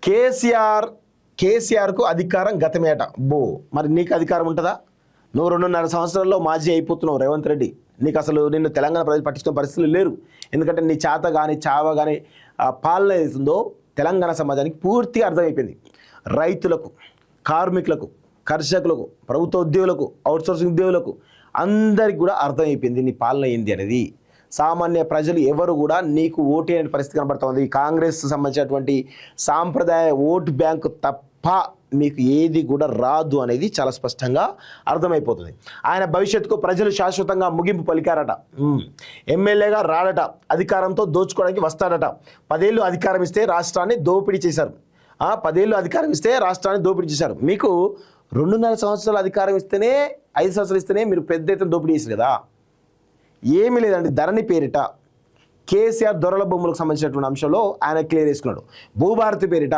కేసీఆర్కు అధికారం గతమేట. మరి నీకు అధికారం ఉంటుందా? నువ్వు 2.5 సంవత్సరాల్లో మాజీ అయిపోతున్నావు రేవంత్ రెడ్డి. నీకు అసలు నిన్ను తెలంగాణ ప్రజలు పట్టించుకునే పరిస్థితులు లేరు. ఎందుకంటే నీ చేత కానీ చావ కానీ పాలన ఏతుందో తెలంగాణ సమాజానికి పూర్తిగా అర్థమైపోయింది. రైతులకు, కార్మికులకు, కర్షకులకు, ప్రభుత్వ ఉద్యోగులకు, అవుట్సోర్సింగ్ ఉద్యోగులకు అందరికి కూడా అర్థమైపోయింది నీ పాలన ఏంది అనేది. సామాన్య ప్రజలు ఎవరు కూడా నీకు ఓటు అనే పరిస్థితి కనబడుతుంది. కాంగ్రెస్ సంబంధించినటువంటి సాంప్రదాయ ఓటు బ్యాంకు తప్ప మీకు ఏది కూడా రాదు అనేది చాలా స్పష్టంగా అర్థమైపోతుంది. ఆయన భవిష్యత్తుకు ప్రజలు శాశ్వతంగా ముగింపు పలికారట. ఎమ్మెల్యేగా రాడట, అధికారంతో దోచుకోవడానికి వస్తాడట. 10 ఏళ్ళు అధికారం ఇస్తే రాష్ట్రాన్ని దోపిడీ చేశారు. 10 ఏళ్ళు అధికారం ఇస్తే రాష్ట్రాన్ని దోపిడీ చేశారు. మీకు 2.5 సంవత్సరాలు అధికారం ఇస్తేనే, 5 సంవత్సరాలు ఇస్తేనే మీరు పెద్ద ఎత్తున దోపిడీ చేశారు కదా. ఏమీ లేదండి. ధరణి పేరిట కేసీఆర్ దొరల భూములకు సంబంధించినటువంటి అంశంలో ఆయన క్లియర్ చేసుకున్నాడు. భూభారతి పేరిట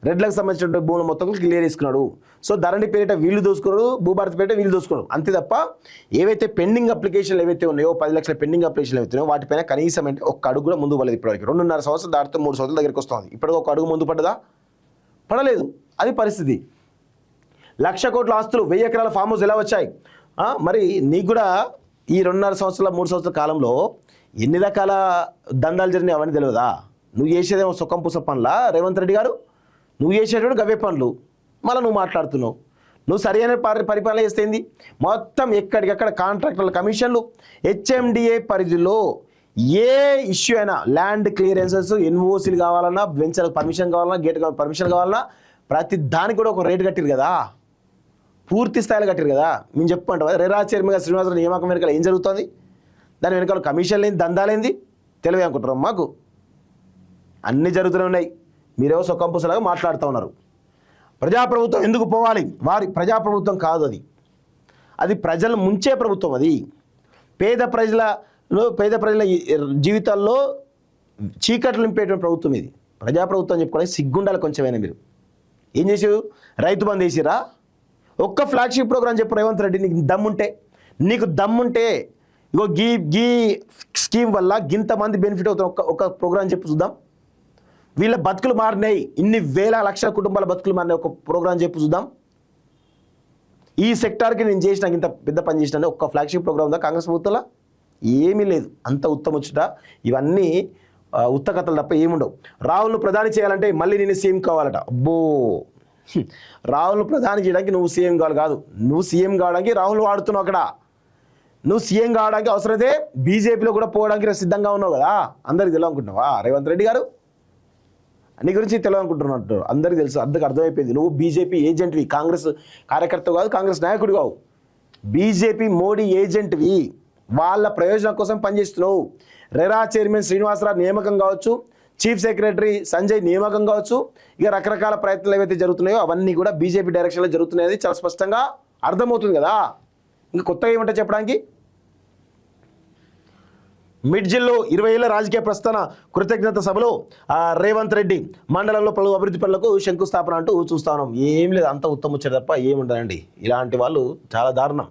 రెడ్లకు సంబంధించినటువంటి భూముల మొత్తం క్లియర్ చేసుకున్నాడు. సో ధరణి పేరిట వీళ్ళు దోసుకున్నాడు, భూభారతి పేరిట వీళ్ళు దోసుకున్నాడు. అంతే తప్ప ఏవైతే పెండింగ్ అప్లికేషన్లు ఏవైతే ఉన్నాయో 10 లక్షల పెండింగ్ అప్లికేషన్లు ఏవైతే ఉన్నాయో వాటిపైన కనీసం అంటే ఒక్క అడుగు కూడా ముందు పడలేదు ఇప్పటివరకు. 2.5 సంవత్సరాలు దాటితే 3 సంవత్సరాల దగ్గరికి వస్తుంది. ఇప్పటికీ ఒక అడుగు ముందు పడ్డదా? పడలేదు. అది పరిస్థితి. 1,00,000 కోట్ల ఆస్తులు, 1000 ఎకరాల ఫామ్ హౌస్ ఎలా వచ్చాయి? మరి నీకు కూడా ఈ 2.5 సంవత్సరాల 3 సంవత్సరాల కాలంలో ఎన్ని రకాల దందాలు జరిగినాయి అవన్నీ తెలియదా? నువ్వు చేసేదేమో సుఖం పుస పనులా రేవంత్ రెడ్డి గారు? నువ్వు చేసేటువంటి గవ్వే పనులు మళ్ళీ నువ్వు మాట్లాడుతున్నావు. నువ్వు సరైన పరిపాలన చేస్తేంది? మొత్తం ఎక్కడికక్కడ కాంట్రాక్టర్ల కమిషన్లు, హెచ్ఎండిఏ పరిధిలో ఏ ఇష్యూ అయినా, ల్యాండ్ క్లియరెన్సెస్, ఎన్ఓసీలు కావాలన్నా, వెంచర్ పర్మిషన్ కావాలన్నా, గేట్ పర్మిషన్ కావాలన్నా ప్రతి దానికి కూడా ఒక రేటు కట్టిరు కదా, పూర్తి స్థాయిలో కట్టిరు కదా. మేము చెప్పుకుంటాం రెరా చైర్మన్గా శ్రీనివాసరావు నియామకం వెనకాల ఏం జరుగుతుంది? దాని వెనకాల కమిషన్ లేని దందాలేంది తెలివే అనుకుంటున్నాం. మాకు అన్నీ జరుగుతూనే ఉన్నాయి. మీరేవో సొక్కంపుసలాగా మాట్లాడుతూ ఉన్నారు. ప్రజాప్రభుత్వం ఎందుకు పోవాలి? ప్రజాప్రభుత్వం కాదు అది. అది ప్రజలు ముంచే ప్రభుత్వం. అది పేద ప్రజల జీవితాల్లో చీకట్లు నింపేటువంటి ప్రభుత్వం ఇది. ప్రజాప్రభుత్వం చెప్పుకోవడానికి సిగ్గుండాలి కొంచెమైనా. మీరు ఏం చేసావు? రైతు బంద్ వేసిరా? ఒక్క ఫ్లాగ్షిప్ ప్రోగ్రామ్ చెప్పు రేవంత్ రెడ్డి. నీకు దమ్ముంటే ఇగో గీ స్కీమ్ వల్ల గింతమంది బెనిఫిట్ అవుతారు. ఒక ప్రోగ్రాం చెప్పు చూద్దాం. వీళ్ళ బతుకులు మారినాయి, ఇన్ని వేల లక్షల కుటుంబాల బతుకులు మారినాయి, ఒక ప్రోగ్రాం చెప్పు చూద్దాం. ఈ సెక్టార్కి నేను చేసిన ఇంత పెద్ద పని చేసిన ఒక్క ఫ్లాగ్షిప్ ప్రోగ్రామ్ ఉందా కాంగ్రెస్ ప్రభుత్వంలో? ఏమీ లేదు. అంత ఉత్తమొచ్చుట. ఇవన్నీ ఉత్తకథలు తప్ప ఏముండవు. రాహుల్ను ప్రధాని చేయాలంటే మళ్ళీ నేను సీఎం కావాలట. రాహుల్ను ప్రధాని చేయడానికి నువ్వు సీఎం కాదు. నువ్వు సీఎం కావడానికి రాహుల్ వాడుతున్నావు అక్కడ. నువ్వు సీఎం కావడానికి అవసరమైతే బీజేపీలో కూడా పోవడానికి సిద్ధంగా ఉన్నావు కదా. అందరికి తెలియనుకుంటున్నావా రేవంత్ రెడ్డి గారు? నీ గురించి తెలియనుకుంటున్నట్టు అందరికీ తెలుసు. అందరికి అర్థమైపోయింది. నువ్వు బీజేపీ ఏజెంట్వి, కాంగ్రెస్ కార్యకర్త కాదు, కాంగ్రెస్ నాయకుడు కావు. బీజేపీ మోడీ ఏజెంట్వి. వాళ్ళ ప్రయోజనం కోసం పనిచేస్తున్నావు. రెరా చైర్మన్ శ్రీనివాసరావు నియామకం కావచ్చు, చీఫ్ సెక్రటరీ సంజయ్ నియామకం కావచ్చు, ఇక రకరకాల ప్రయత్నాలు ఏవైతే జరుగుతున్నాయో అవన్నీ కూడా బీజేపీ డైరెక్షన్లో జరుగుతున్నాయి. చాలా స్పష్టంగా అర్థమవుతుంది కదా. ఇంకా కొత్తగా ఏమంటే చెప్పడానికి? మిడ్జిల్లో 20 ఏళ్ల రాజకీయ ప్రస్థాన కృతజ్ఞత సభలో రేవంత్ రెడ్డి మండలంలో పలు అభివృద్ధి పనులకు శంకుస్థాపన అంటూ చూస్తా ఉన్నాం. ఏం లేదు, అంత ఉత్తమొచ్చారు తప్ప ఏముండదండి. ఇలాంటి వాళ్ళు చాలా దారుణం.